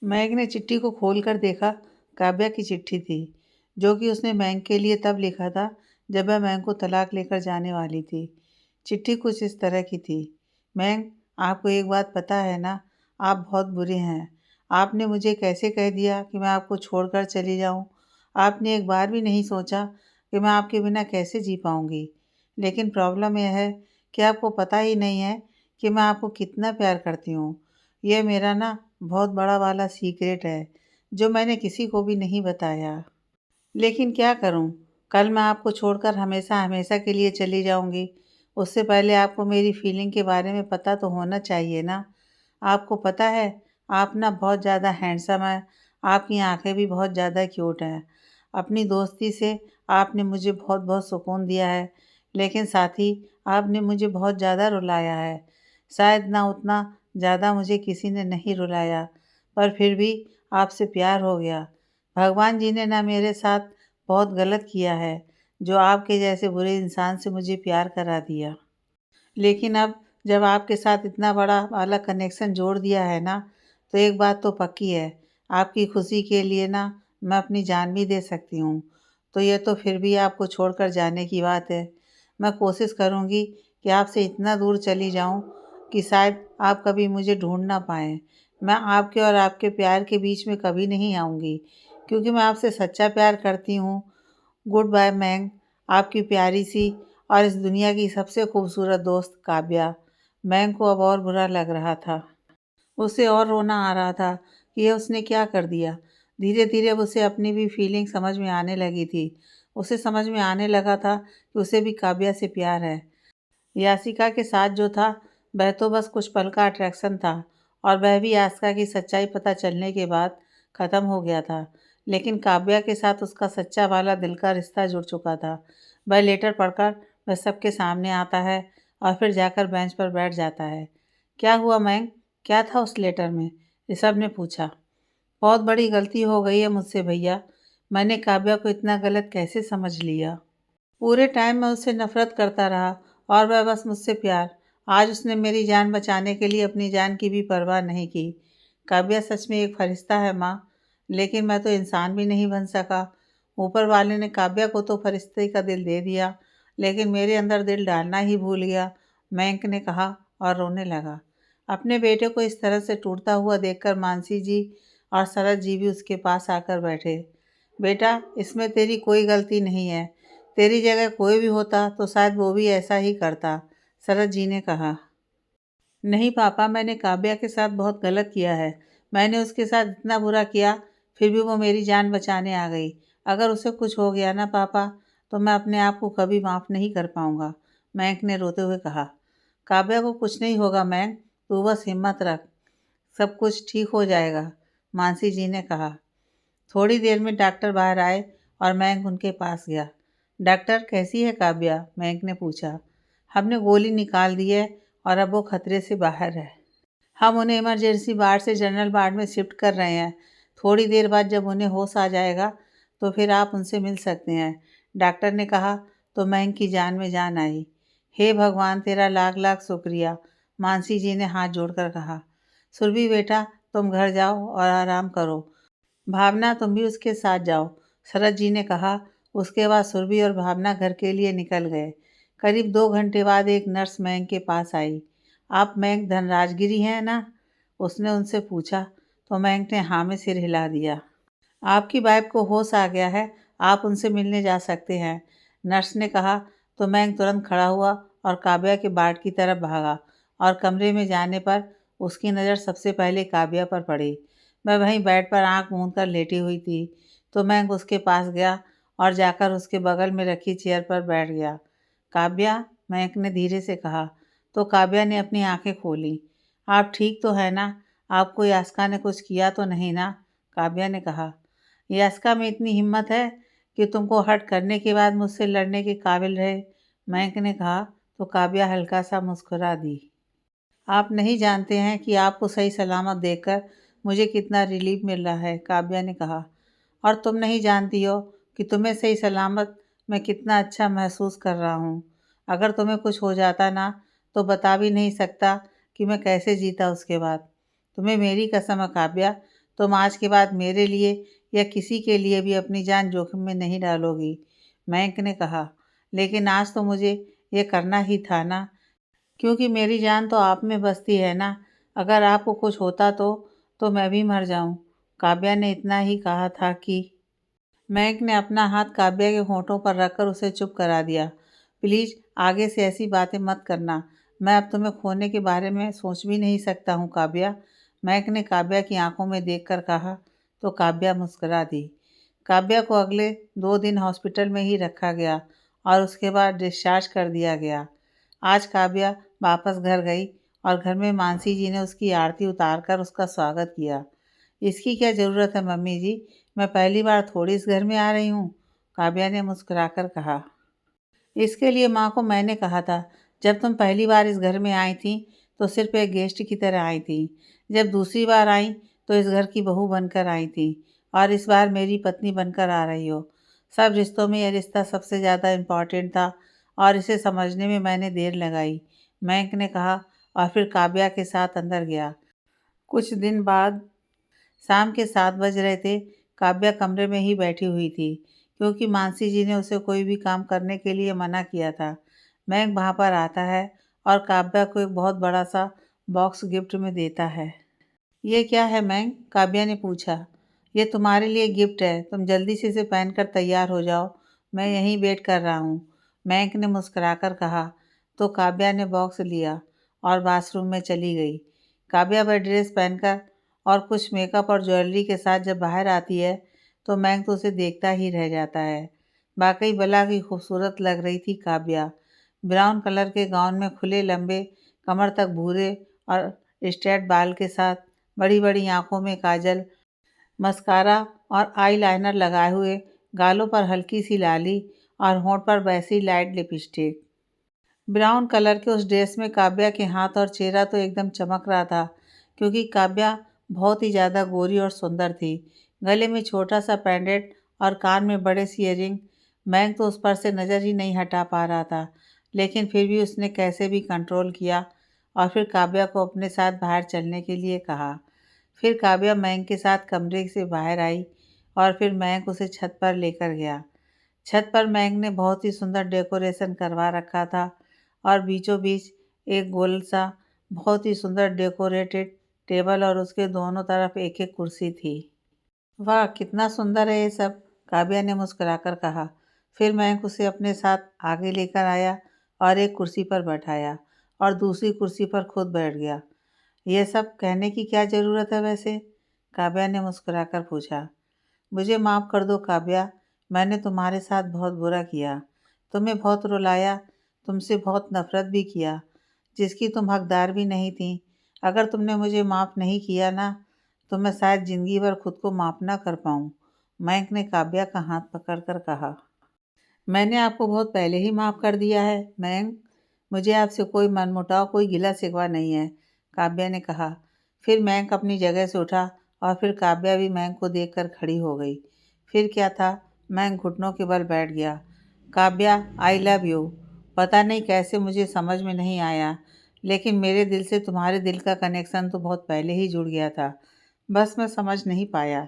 Mag ने चिट्ठी को खोलकर देखा। काव्या की चिट्ठी थी, जो कि उसने मैग के लिए तब लिखा था जब वह मैग को तलाक लेकर जाने वाली थी। चिट्ठी कुछ इस तरह की थी। मैग, आपको एक बात पता है ना, आप बहुत बुरे हैं। आपने मुझे कैसे कह दिया कि मैं आपको छोड़कर चली जाऊं? आपने एक बार भी नहीं सोचा कि मैं आपके बिना कैसे जी पाऊंगी। लेकिन प्रॉब्लम यह है कि आपको पता ही नहीं है कि मैं आपको कितना प्यार करती हूँ। यह मेरा ना बहुत बड़ा वाला सीक्रेट है, जो मैंने किसी को भी नहीं बताया। लेकिन क्या करूं? कल मैं आपको छोड़कर हमेशा हमेशा के लिए चली जाऊंगी। उससे पहले आपको मेरी फीलिंग के बारे में पता तो होना चाहिए ना। आपको पता है, आप ना बहुत ज़्यादा हैंडसम हैं। आपकी आंखें भी बहुत ज़्यादा क्यूट हैं। अपनी दोस्ती से आपने मुझे बहुत बहुत सुकून दिया है, लेकिन साथ ही आपने मुझे बहुत ज़्यादा रुलाया है। शायद ना उतना ज़्यादा मुझे किसी ने नहीं रुलाया, पर फिर भी आपसे प्यार हो गया। भगवान जी ने ना मेरे साथ बहुत गलत किया है, जो आपके जैसे बुरे इंसान से मुझे प्यार करा दिया। लेकिन अब जब आपके साथ इतना बड़ा वाला कनेक्शन जोड़ दिया है ना, तो एक बात तो पक्की है, आपकी खुशी के लिए ना मैं अपनी जान भी दे सकती हूँ। तो ये तो फिर भी आपको छोड़कर जाने की बात है। मैं कोशिश करूँगी कि आपसे इतना दूर चली जाऊँ कि शायद आप कभी मुझे ढूँढ ना पाएँ। मैं आपके और आपके प्यार के बीच में कभी नहीं आऊँगी, क्योंकि मैं आपसे सच्चा प्यार करती हूँ। गुड बाय मैंग, आपकी प्यारी सी और इस दुनिया की सबसे खूबसूरत दोस्त काव्या। मैंग को अब और बुरा लग रहा था। उसे और रोना आ रहा था कि ये उसने क्या कर दिया। धीरे धीरे अब उसे अपनी भी फीलिंग समझ में आने लगी थी। उसे समझ में आने लगा था कि उसे भी काव्या से प्यार है। यासिका के साथ जो था, वह तो बस कुछ पल का अट्रैक्शन था, और वह भी यासिका की सच्चाई पता चलने के बाद ख़त्म हो गया था। लेकिन काव्या के साथ उसका सच्चा वाला दिल का रिश्ता जुड़ चुका था। वह लेटर पढ़कर वह सबके सामने आता है और फिर जाकर बेंच पर बैठ जाता है। क्या हुआ मैंग? क्या था उस लेटर में? ऋषभ ने पूछा। बहुत बड़ी गलती हो गई है मुझसे भैया। मैंने काव्या को इतना गलत कैसे समझ लिया? पूरे टाइम मैं उससे नफ़रत करता रहा, और वह बस मुझसे प्यार। आज उसने मेरी जान बचाने के लिए अपनी जान की भी परवाह नहीं की। काव्या सच में एक फरिश्ता है माँ, लेकिन मैं तो इंसान भी नहीं बन सका। ऊपर वाले ने काव्या को तो फरिश्ते का दिल दे दिया, लेकिन मेरे अंदर दिल डालना ही भूल गया, मयंक ने कहा और रोने लगा। अपने बेटे को इस तरह से टूटता हुआ देखकर मानसी जी और शरद जी भी उसके पास आकर बैठे। बेटा, इसमें तेरी कोई गलती नहीं है। तेरी जगह कोई भी होता तो शायद वो भी ऐसा ही करता, शरद जी ने कहा। नहीं पापा, मैंने काव्या के साथ बहुत गलत किया है। मैंने उसके साथ इतना बुरा किया, फिर भी वो मेरी जान बचाने आ गई। अगर उसे कुछ हो गया ना पापा, तो मैं अपने आप को कभी माफ़ नहीं कर पाऊंगा, मयंक ने रोते हुए कहा। काव्या को कुछ नहीं होगा मयंक, तू बस हिम्मत रख, सब कुछ ठीक हो जाएगा, मानसी जी ने कहा। थोड़ी देर में डॉक्टर बाहर आए और मयंक उनके पास गया। डॉक्टर, कैसी है काव्या? मयंक ने पूछा। हमने गोली निकाल दी है और अब वो खतरे से बाहर है। हम उन्हें इमरजेंसी वार्ड से जनरल वार्ड में शिफ्ट कर रहे हैं। थोड़ी देर बाद जब उन्हें होश आ जाएगा तो फिर आप उनसे मिल सकते हैं, डॉक्टर ने कहा। तो मयंक की जान में जान आई। हे भगवान, तेरा लाख लाख शुक्रिया, मानसी जी ने हाथ जोड़कर कहा। सुरभि बेटा, तुम घर जाओ और आराम करो। भावना, तुम भी उसके साथ जाओ, शरद जी ने कहा। उसके बाद सुरभि और भावना घर के लिए निकल गए। करीब 2 घंटे बाद एक नर्स मयंक के पास आई। आप मयंक धनराजगिरी हैं ना? उसने उनसे पूछा, तो मयंक ने हाँ में सिर हिला दिया। आपकी वाइफ को होश आ गया है, आप उनसे मिलने जा सकते हैं, नर्स ने कहा। तो मयंक तुरंत खड़ा हुआ और काव्या के बार्ड की तरफ भागा, और कमरे में जाने पर उसकी नज़र सबसे पहले काव्या पर पड़ी। वह वहीं बेड पर आंख मूंद कर लेटी हुई थी। तो मयंक उसके पास गया और जाकर उसके बगल में रखी चेयर पर बैठ गया। काव्या, मयंक ने धीरे से कहा। तो काव्या ने अपनी आंखें खोली। आप ठीक तो है ना? आपको यास्का ने कुछ किया तो नहीं ना? काव्या ने कहा। यास्का में इतनी हिम्मत है कि तुमको हर्ट करने के बाद मुझसे लड़ने के काबिल रहे, मयंक ने कहा। तो काव्या हल्का सा मुस्कुरा दी। आप नहीं जानते हैं कि आपको सही सलामत देखकर मुझे कितना रिलीफ मिल रहा है, काव्या ने कहा। और तुम नहीं जानती हो कि तुम्हें सही सलामत मैं कितना अच्छा महसूस कर रहा हूँ। अगर तुम्हें कुछ हो जाता ना, तो बता भी नहीं सकता कि मैं कैसे जीता उसके बाद। तुम्हें मेरी कसम है काव्या, तुम आज के बाद मेरे लिए या किसी के लिए भी अपनी जान जोखिम में नहीं डालोगी। मयंक ने कहा, लेकिन आज तो मुझे ये करना ही था ना, क्योंकि मेरी जान तो आप में बसती है ना। अगर आपको कुछ होता तो मैं भी मर जाऊं। काव्या ने इतना ही कहा था कि मयंक ने अपना हाथ काव्या के होठों पर रखकर उसे चुप करा दिया। प्लीज़ आगे से ऐसी बातें मत करना। मैं अब तुम्हें खोने के बारे में सोच भी नहीं सकता हूँ काव्या। मयंक ने काव्या की आंखों में देखकर कहा तो काव्या मुस्कुरा दी। काव्या को अगले 2 दिन हॉस्पिटल में ही रखा गया और उसके बाद डिस्चार्ज कर दिया गया। आज काव्या वापस घर गई और घर में मानसी जी ने उसकी आरती उतारकर उसका स्वागत किया। इसकी क्या ज़रूरत है मम्मी जी, मैं पहली बार थोड़ी इस घर में आ रही हूँ, काव्या ने मुस्कुराकर कहा। इसके लिए माँ को मैंने कहा था। जब तुम पहली बार इस घर में आई थी तो सिर्फ एक गेस्ट की तरह आई थी। जब दूसरी बार आई तो इस घर की बहू बनकर आई थी और इस बार मेरी पत्नी बनकर आ रही हो। सब रिश्तों में यह रिश्ता सबसे ज़्यादा इम्पॉर्टेंट था और इसे समझने में मैंने देर लगाई, मयंक ने कहा और फिर काव्या के साथ अंदर गया। कुछ दिन बाद शाम के 7 बज रहे थे। काव्या कमरे में ही बैठी हुई थी क्योंकि मानसी जी ने उसे कोई भी काम करने के लिए मना किया था। मयंक वहाँ पर आता है और काव्या को एक बहुत बड़ा सा बॉक्स गिफ्ट में देता है। ये क्या है मयंक, काव्या ने पूछा। ये तुम्हारे लिए गिफ्ट है, तुम जल्दी से इसे पहनकर तैयार हो जाओ, मैं यहीं वेट कर रहा हूँ, मयंक ने मुस्कुराकर कहा। तो काव्या ने बॉक्स लिया और बाथरूम में चली गई। काव्या वह ड्रेस पहनकर और कुछ मेकअप और ज्वेलरी के साथ जब बाहर आती है तो मयंक तो उसे देखता ही रह जाता है। वाकई भला की खूबसूरत लग रही थी काव्या। ब्राउन कलर के गाउन में खुले लंबे कमर तक भूरे और स्ट्रेट बाल के साथ, बड़ी बड़ी आंखों में काजल, मस्कारा और आईलाइनर लगाए हुए, गालों पर हल्की सी लाली और होंठ पर वैसी लाइट लिपस्टिक। ब्राउन कलर के उस ड्रेस में काव्या के हाथ और चेहरा तो एकदम चमक रहा था क्योंकि काव्या बहुत ही ज़्यादा गोरी और सुंदर थी। गले में छोटा सा पेंडेंट और कान में बड़े से ईयरिंग। मयंक तो उस पर से नज़र ही नहीं हटा पा रहा था, लेकिन फिर भी उसने कैसे भी कंट्रोल किया और फिर काव्या को अपने साथ बाहर चलने के लिए कहा। फिर काव्या मयंक के साथ कमरे से बाहर आई और फिर मयंक उसे छत पर लेकर गया। छत पर मयंक ने बहुत ही सुंदर डेकोरेशन करवा रखा था और बीचों बीच एक गोल सा बहुत ही सुंदर डेकोरेटेड टेबल और उसके दोनों तरफ एक एक कुर्सी थी। वाह कितना सुंदर है ये सब, काव्या ने मुस्कुराकर कहा। फिर मयंक उसे अपने साथ आगे लेकर आया और एक कुर्सी पर बैठाया और दूसरी कुर्सी पर खुद बैठ गया। यह सब कहने की क्या ज़रूरत है वैसे, काव्या ने मुस्कुराकर पूछा। मुझे माफ़ कर दो काव्या, मैंने तुम्हारे साथ बहुत बुरा किया, तुम्हें बहुत रुलाया, तुमसे बहुत नफ़रत भी किया, जिसकी तुम हकदार भी नहीं थी। अगर तुमने मुझे माफ़ नहीं किया ना, तो मैं शायद ज़िंदगी भर खुद को माफ़ ना कर पाऊँ, मयंक ने काव्या का हाथ पकड़कर कहा। मैंने आपको बहुत पहले ही माफ़ कर दिया है मयंक, मुझे आपसे कोई मनमुटाव, कोई गिला शिकवा नहीं है, काव्या ने कहा। फिर मयंक अपनी जगह से उठा और फिर काव्या भी मयंक को देखकर खड़ी हो गई। फिर क्या था, मयंक घुटनों के बल बैठ गया। Kavya, I love you. पता नहीं कैसे मुझे समझ में नहीं आया, लेकिन मेरे दिल से तुम्हारे दिल का कनेक्शन तो बहुत पहले ही जुड़ गया था, बस मैं समझ नहीं पाया।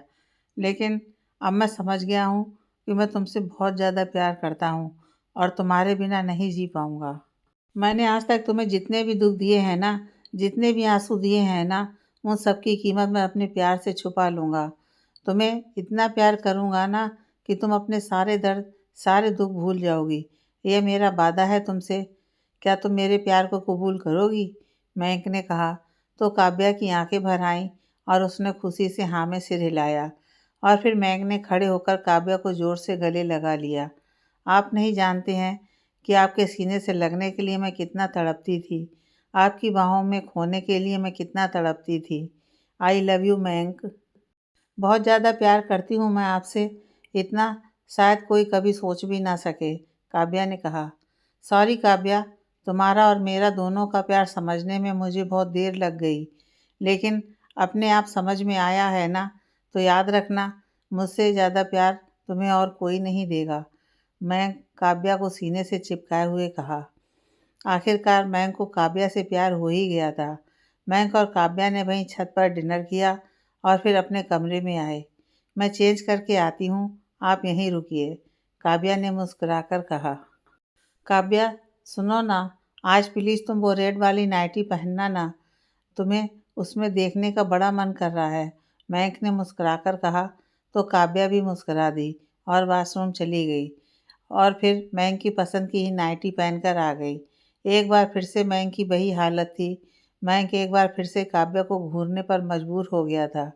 लेकिन अब मैं समझ गया हूँ कि मैं तुमसे बहुत ज़्यादा प्यार करता हूँ और तुम्हारे बिना नहीं जी पाऊँगा। मैंने आज तक तुम्हें जितने भी दुख दिए हैं ना, जितने भी आंसू दिए हैं ना, उन सब की कीमत मैं अपने प्यार से छुपा लूँगा। तुम्हें इतना प्यार करूँगा ना कि तुम अपने सारे दर्द, सारे दुख भूल जाओगी। यह मेरा वादा है तुमसे। क्या तुम मेरे प्यार को कबूल करोगी, मयंक ने कहा। तो काव्या की आंखें भर आईं और उसने खुशी से हाँ में सिर हिलाया और फिर मयंक ने खड़े होकर काव्या को ज़ोर से गले लगा लिया। आप नहीं जानते हैं कि आपके सीने से लगने के लिए मैं कितना तड़पती थी, आपकी बाहों में खोने के लिए मैं कितना तड़पती थी। I love you Mayank. बहुत ज़्यादा प्यार करती हूँ मैं आपसे, इतना शायद कोई कभी सोच भी ना सके, काव्या ने कहा। सॉरी काव्या, तुम्हारा और मेरा दोनों का प्यार समझने में मुझे बहुत देर लग गई, लेकिन अपने आप समझ में आया है ना, तो याद रखना, मुझसे ज़्यादा प्यार तुम्हें और कोई नहीं देगा, मैं काव्या को सीने से चिपकाए हुए कहा। आखिरकार मयंक को काव्या से प्यार हो ही गया था। मयंक और काव्या ने वहीं छत पर डिनर किया और फिर अपने कमरे में आए। मैं चेंज करके आती हूँ, आप यहीं रुकिए, काव्या ने मुस्कुराकर कहा। काव्या, सुनो ना, आज प्लीज़ तुम वो रेड वाली नाइटी पहनना ना, तुम्हें उसमें देखने का बड़ा मन कर रहा है, मयंक ने मुस्कुराकर कहा। तो काव्या भी मुस्कुरा दी और वॉशरूम चली गई और फिर मयंक की पसंद की ही नाइटी पहनकर आ गई। एक बार फिर से मयंक की वही हालत थी। मयंक एक बार फिर से काव्या को घूरने पर मजबूर हो गया था।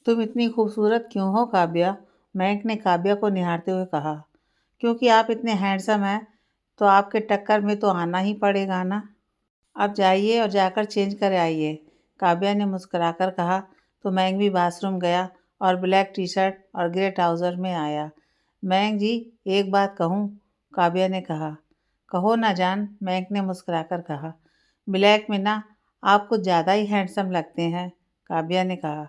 तुम इतनी खूबसूरत क्यों हो काव्या? मयंक ने काव्या को निहारते हुए कहा। क्योंकि आप इतने हैंडसम हैं, तो आपके टक्कर में तो आना ही पड़ेगा ना। अब जाइए और जाकर चेंज कर आइए, काव्या ने मुस्कुराकर कहा। तो मयंक भी बाथरूम गया और ब्लैक टी शर्ट और ग्रे ट्राउज़र में आया। मयंक जी, एक बात कहूँ? काव्या ने कहा। कहो ना जान, मयंक ने मुस्कुराकर कहा। ब्लैक में ना आप कुछ ज़्यादा ही हैंडसम लगते हैं, काव्या ने कहा।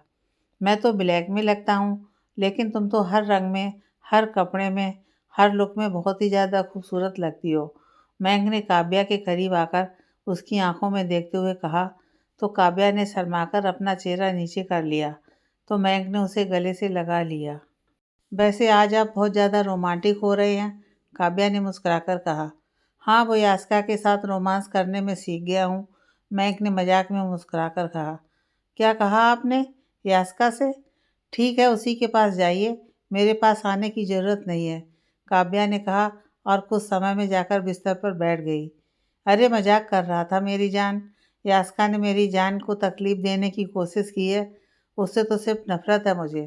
मैं तो ब्लैक में लगता हूँ, लेकिन तुम तो हर रंग में, हर कपड़े में, हर लुक में बहुत ही ज़्यादा खूबसूरत लगती हो, मयंक ने काव्या के करीब आकर उसकी आंखों में देखते हुए कहा। तो काव्या ने शर्माकर अपना चेहरा नीचे कर लिया। तो मयंक ने उसे गले से लगा लिया। वैसे आज आप बहुत ज़्यादा रोमांटिक हो रहे हैं, काव्या ने मुस्कुराकर कहा। हाँ, वो यास्का के साथ रोमांस करने में सीख गया हूँ, मयंक ने मजाक में मुस्कुराकर कहा। क्या कहा आपने? यास्का से? ठीक है, उसी के पास जाइए, मेरे पास आने की ज़रूरत नहीं है, काव्या ने कहा और कुछ समय में जाकर बिस्तर पर बैठ गई। अरे मजाक कर रहा था मेरी जान, यास्का ने मेरी जान को तकलीफ़ देने की कोशिश की है, उससे तो सिर्फ नफ़रत है मुझे।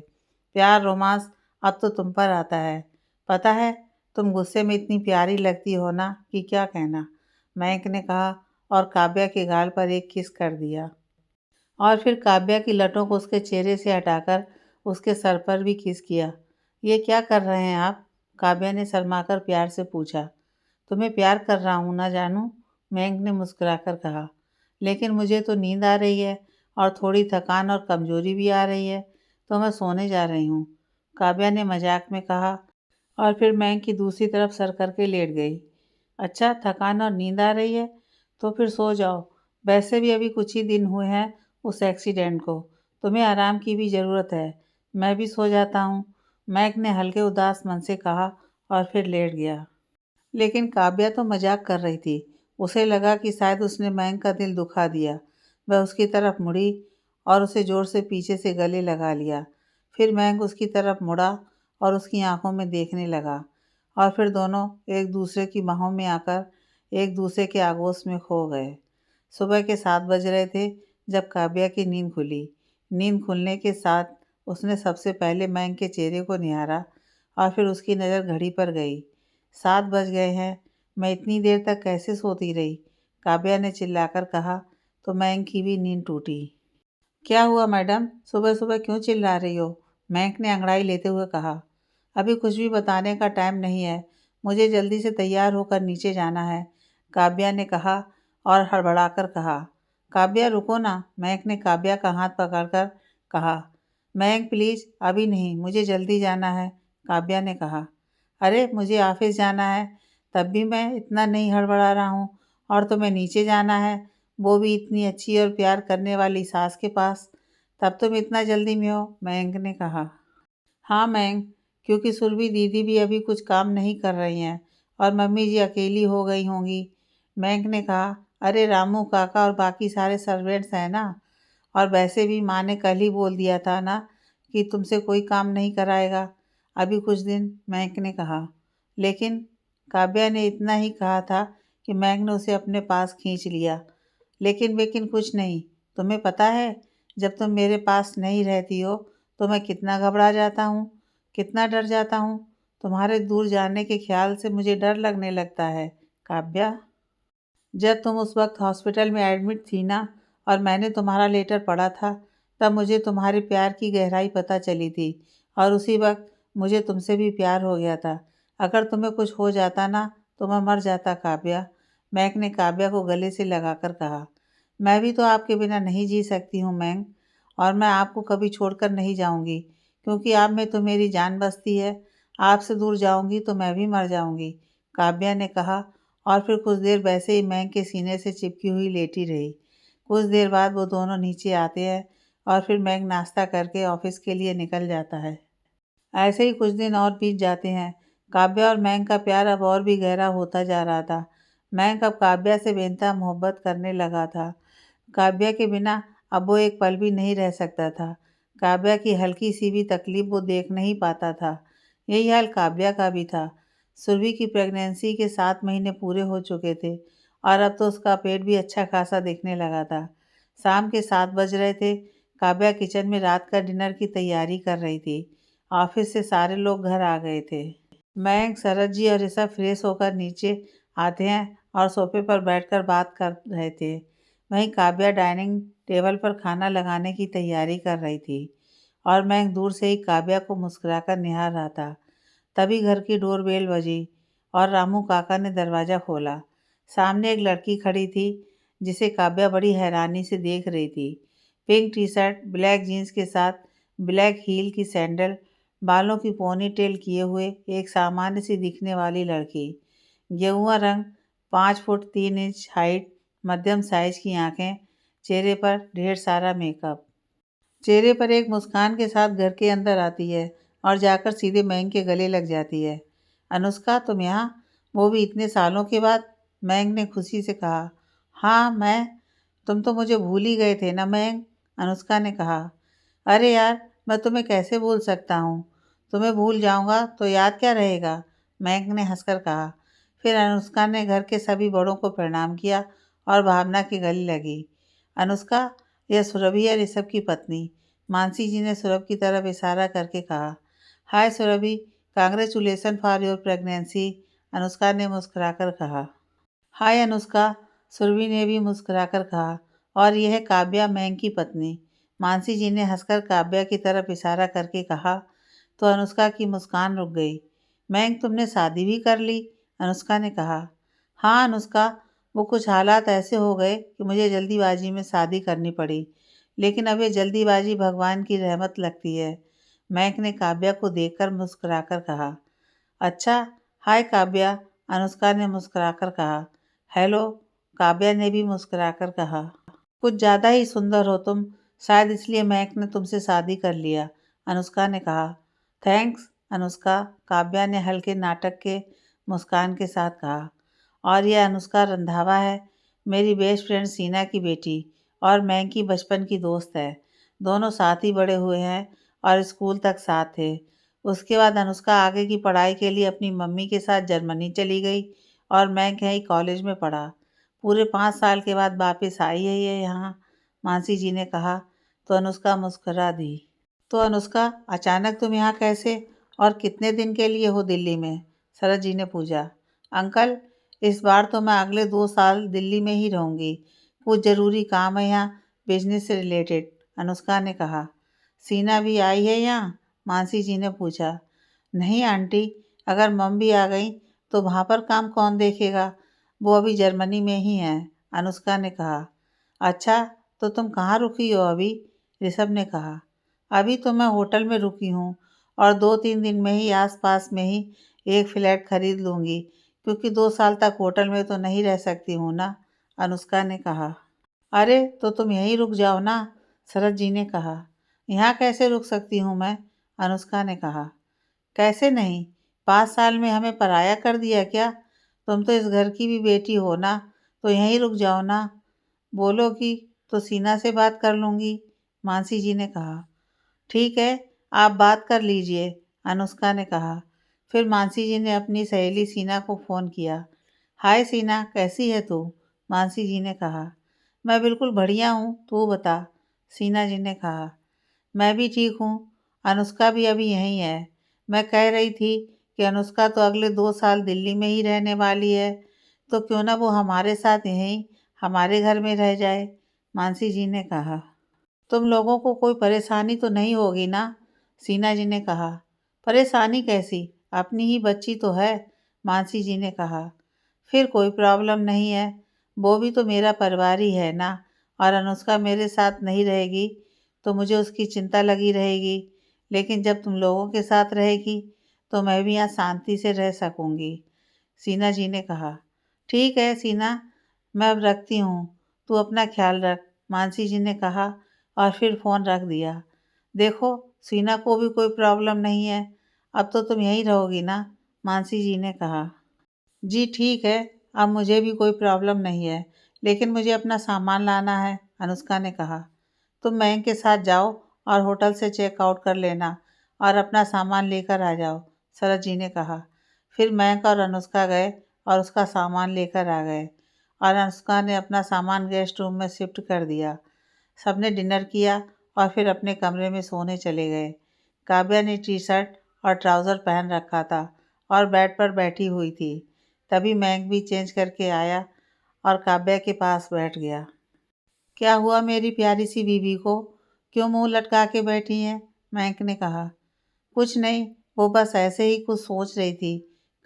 प्यार रोमांस अब तो तुम पर आता है, पता है तुम गुस्से में इतनी प्यारी लगती हो ना कि क्या कहना, मयंक ने कहा और काव्या के गाल पर एक किस कर दिया और फिर काव्या की लटों को उसके चेहरे से हटाकर उसके सर पर भी किस किया। ये क्या कर रहे हैं आप? काव्या ने शर्माकर प्यार से पूछा। तुम्हें प्यार कर रहा हूँ ना जानू, मयंक ने मुस्कुराकर कहा। लेकिन मुझे तो नींद आ रही है और थोड़ी थकान और कमजोरी भी आ रही है, तो मैं सोने जा रही हूँ, काव्या ने मजाक में कहा और फिर मयंक की दूसरी तरफ सर करके लेट गई। अच्छा, थकान और नींद आ रही है, तो फिर सो जाओ, वैसे भी अभी कुछ ही दिन हुए हैं उस एक्सीडेंट को, तुम्हें आराम की भी ज़रूरत है, मैं भी सो जाता हूँ, मयंक ने हल्के उदास मन से कहा और फिर लेट गया। लेकिन काव्या तो मजाक कर रही थी। उसे लगा कि शायद उसने मयंक का दिल दुखा दिया। वह उसकी तरफ मुड़ी और उसे ज़ोर से पीछे से गले लगा लिया। फिर मयंक उसकी तरफ मुड़ा और उसकी आंखों में देखने लगा और फिर दोनों एक दूसरे की बाहों में आकर एक दूसरे के आगोश में खो गए। सुबह के 7 बज रहे थे जब काव्या की नींद खुली। नींद खुलने के साथ उसने सबसे पहले मयंक के चेहरे को निहारा और फिर उसकी नज़र घड़ी पर गई। 7 बज गए हैं, मैं इतनी देर तक कैसे सोती रही, काव्या ने चिल्लाकर कहा। तो मयंक की भी नींद टूटी। क्या हुआ मैडम, सुबह सुबह क्यों चिल्ला रही हो, मयंक ने अंगड़ाई लेते हुए कहा। अभी कुछ भी बताने का टाइम नहीं है, मुझे जल्दी से तैयार होकर नीचे जाना है, काव्या ने कहा और हड़बड़ाकर कहा। काव्या रुको ना, मयंक ने काव्या का हाथ पकड़कर कहा। मयंक प्लीज़, अभी नहीं, मुझे जल्दी जाना है, काव्या ने कहा। अरे मुझे ऑफिस जाना है, तब भी मैं इतना नहीं हड़बड़ा रहा हूँ, और तुम्हें नीचे जाना है, वो भी इतनी अच्छी और प्यार करने वाली सास के पास, तब तुम इतना जल्दी में हो, मयंक ने कहा। हाँ मयंक, क्योंकि सुरभि दीदी भी अभी कुछ काम नहीं कर रही हैं और मम्मी जी अकेली हो गई होंगी, मयंक ने कहा। अरे रामू काका और बाकी सारे सर्वेंट्स हैं ना, और वैसे भी माँ ने कल ही बोल दिया था ना कि तुमसे कोई काम नहीं कराएगा अभी कुछ दिन, मयंक ने कहा। लेकिन काव्या ने इतना ही कहा था कि मयंक ने उसे अपने पास खींच लिया। लेकिन वेकिन कुछ नहीं, तुम्हें पता है जब तुम मेरे पास नहीं रहती हो तो मैं कितना घबरा जाता हूँ, कितना डर जाता हूँ, तुम्हारे दूर जाने के ख्याल से मुझे डर लगने लगता है, काव्या। जब तुम उस वक्त हॉस्पिटल में एडमिट थी ना और मैंने तुम्हारा लेटर पढ़ा था, तब मुझे तुम्हारे प्यार की गहराई पता चली थी और उसी वक्त मुझे तुमसे भी प्यार हो गया था। अगर तुम्हें कुछ हो जाता ना तो मैं मर जाता काव्या, मयंक ने काव्या को गले से लगाकर कहा। मैं भी तो आपके बिना नहीं जी सकती हूँ मयंक, और मैं आपको कभी छोड़कर नहीं जाऊँगी, क्योंकि आप में तो मेरी जान बसती है। आपसे दूर जाऊँगी तो मैं भी मर जाऊँगी, काव्या ने कहा और फिर कुछ देर वैसे ही मयंक के सीने से चिपकी हुई लेटी रही। कुछ देर बाद वो दोनों नीचे आते हैं और फिर मैंग नाश्ता करके ऑफिस के लिए निकल जाता है। ऐसे ही कुछ दिन और बीत जाते हैं। काव्या और मैंग का प्यार अब और भी गहरा होता जा रहा था। मैंग अब काव्या से बेइंतहा मोहब्बत करने लगा था। काव्या के बिना अब वो एक पल भी नहीं रह सकता था। काव्या की हल्की सी भी तकलीफ वो देख नहीं पाता था। यही हाल काव्या का भी था। सुरभि की प्रेगनेंसी के 7 महीने पूरे हो चुके थे और अब तो उसका पेट भी अच्छा खासा दिखने लगा था। शाम के 7 बज रहे थे। काव्या किचन में रात का डिनर की तैयारी कर रही थी। ऑफिस से सारे लोग घर आ गए थे। मयंक, शरद जी और ऋषभ फ्रेश होकर नीचे आते हैं और सोफे पर बैठकर बात कर रहे थे। वहीं काव्या डाइनिंग टेबल पर खाना लगाने की तैयारी कर रही थी और मयंक दूर से ही काव्या को मुस्कुराकर निहार रहा था। तभी घर की डोरबेल बजी और रामू काका ने दरवाज़ा खोला। सामने एक लड़की खड़ी थी जिसे काव्या बड़ी हैरानी से देख रही थी। Pink T shirt, black jeans के साथ ब्लैक हील की सैंडल, बालों की पोनीटेल किए हुए एक सामान्य सी दिखने वाली लड़की। गेहुआ रंग, 5 फुट 3 इंच हाइट, मध्यम साइज की आंखें, चेहरे पर ढेर सारा मेकअप। चेहरे पर एक मुस्कान के साथ घर के अंदर आती है और जाकर सीधे मयंक के गले लग जाती है। अनुष्का, तुम यहाँ? वो भी इतने सालों के बाद? मयंक ने खुशी से कहा। हाँ मैं। तुम तो मुझे भूल ही गए थे ना मयंक? अनुष्का ने कहा। अरे यार, मैं तुम्हें कैसे भूल सकता हूँ? तुम्हें भूल जाऊँगा तो याद क्या रहेगा? मयंक ने हंसकर कहा। फिर अनुष्का ने घर के सभी बड़ों को प्रणाम किया और भावना के गले लगी। अनुष्का, यह सुरभि है, ऋषभ की पत्नी। मानसी जी ने सुरभि की तरफ इशारा करके कहा। Hi Surabhi, congratulations for your pregnancy, Anushka ने मुस्कुराकर कहा। हाय अनुष्का, सुरभि ने भी मुस्कुराकर कहा। और यह है काव्या, मयंक की पत्नी। मानसी जी ने हंसकर काव्या की तरफ इशारा करके कहा। तो अनुष्का की मुस्कान रुक गई। मयंक, तुमने शादी भी कर ली? अनुष्का ने कहा। हाँ अनुष्का, वो कुछ हालात ऐसे हो गए कि मुझे जल्दीबाजी में शादी करनी पड़ी, लेकिन अब ये जल्दीबाजी भगवान की रहमत लगती है। मयंक ने काव्या को देखकर मुस्कुराकर कहा। अच्छा, हाय काव्या, अनुष्का ने मुस्कुराकर कहा। हेलो, काव्या ने भी मुस्कुराकर कहा। कुछ ज़्यादा ही सुंदर हो तुम, शायद इसलिए मयंक ने तुमसे शादी कर लिया, अनुष्का ने कहा। थैंक्स अनुष्का, काव्या ने हल्के नाटक के मुस्कान के साथ कहा। और यह अनुष्का रंधावा है, मेरी बेस्ट फ्रेंड सीना की बेटी और मयंक की बचपन की दोस्त है। दोनों साथ ही बड़े हुए हैं और स्कूल तक साथ थे। उसके बाद अनुष्का आगे की पढ़ाई के लिए अपनी मम्मी के साथ जर्मनी चली गई और मयंक यहीं कॉलेज में पढ़ा। पूरे 5 साल के बाद वापस आई है ये यहाँ, मानसी जी ने कहा। तो अनुष्का मुस्कुरा दी। तो अनुष्का, अचानक तुम यहाँ कैसे और कितने दिन के लिए हो दिल्ली में? शरद जी ने पूछा। अंकल, इस बार तो मैं अगले 2 साल दिल्ली में ही रहूँगी। कुछ ज़रूरी काम है यहाँ, बिजनेस से रिलेटेड, अनुष्का ने कहा। सीना भी आई है यहाँ? मानसी जी ने पूछा। नहीं आंटी, अगर मम भी आ गई तो वहाँ पर काम कौन देखेगा? वो अभी जर्मनी में ही हैं, अनुष्का ने कहा। अच्छा, तो तुम कहाँ रुकी हो अभी? ऋषभ ने कहा। अभी तो मैं होटल में रुकी हूँ और 2-3 दिन में ही आसपास में ही एक फ्लैट खरीद लूँगी, क्योंकि 2 साल तक होटल में तो नहीं रह सकती हूँ ना, अनुष्का ने कहा। अरे तो तुम यहीं रुक जाओ ना, शरद जी ने कहा। यहाँ कैसे रुक सकती हूँ मैं? अनुष्का ने कहा। कैसे नहीं? 5 साल में हमें पराया कर दिया क्या? तुम तो इस घर की भी बेटी हो ना, तो यहीं रुक जाओ ना। बोलोगी तो सीना से बात कर लूँगी, मानसी जी ने कहा। ठीक है, आप बात कर लीजिए, अनुष्का ने कहा। फिर मानसी जी ने अपनी सहेली सीना को फ़ोन किया। हाय सीना, कैसी है तू? मानसी जी ने कहा। मैं बिल्कुल बढ़िया हूँ, तू बता, सीना जी ने कहा। मैं भी ठीक हूँ, अनुष्का भी अभी यहीं है। मैं कह रही थी कि अनुष्का तो अगले 2 साल दिल्ली में ही रहने वाली है, तो क्यों ना वो हमारे साथ यहीं हमारे घर में रह जाए, मानसी जी ने कहा। तुम लोगों को कोई परेशानी तो नहीं होगी ना? सीना जी ने कहा। परेशानी कैसी? अपनी ही बच्ची तो है, मानसी जी ने कहा। फिर कोई प्रॉब्लम नहीं है, वो भी तो मेरा परिवार ही है ना। और अनुष्का मेरे साथ नहीं रहेगी तो मुझे उसकी चिंता लगी रहेगी, लेकिन जब तुम लोगों के साथ रहेगी तो मैं भी यहाँ शांति से रह सकूँगी, सीना जी ने कहा। ठीक है सीना, मैं अब रखती हूँ, तू अपना ख्याल रख, मानसी जी ने कहा और फिर फ़ोन रख दिया। देखो, सीना को भी कोई प्रॉब्लम नहीं है, अब तो तुम यहीं रहोगी ना? मानसी जी ने कहा। जी ठीक है, अब मुझे भी कोई प्रॉब्लम नहीं है, लेकिन मुझे अपना सामान लाना है, अनुष्का ने कहा। तुम मयंक के साथ जाओ और होटल से चेक आउट कर लेना और अपना सामान लेकर आ जाओ, शरद जी ने कहा। फिर मयंक और अनुष्का गए और उसका सामान लेकर आ गए और अनुष्का ने अपना सामान गेस्ट रूम में शिफ्ट कर दिया। सबने डिनर किया और फिर अपने कमरे में सोने चले गए। काव्या ने टी शर्ट और ट्राउज़र पहन रखा था और बेड पर बैठी हुई थी। तभी मयंक भी चेंज करके आया और काव्या के पास बैठ गया। क्या हुआ मेरी प्यारी सी बीवी को? क्यों मुंह लटका के बैठी हैं? मयंक ने कहा। कुछ नहीं, वो बस ऐसे ही कुछ सोच रही थी,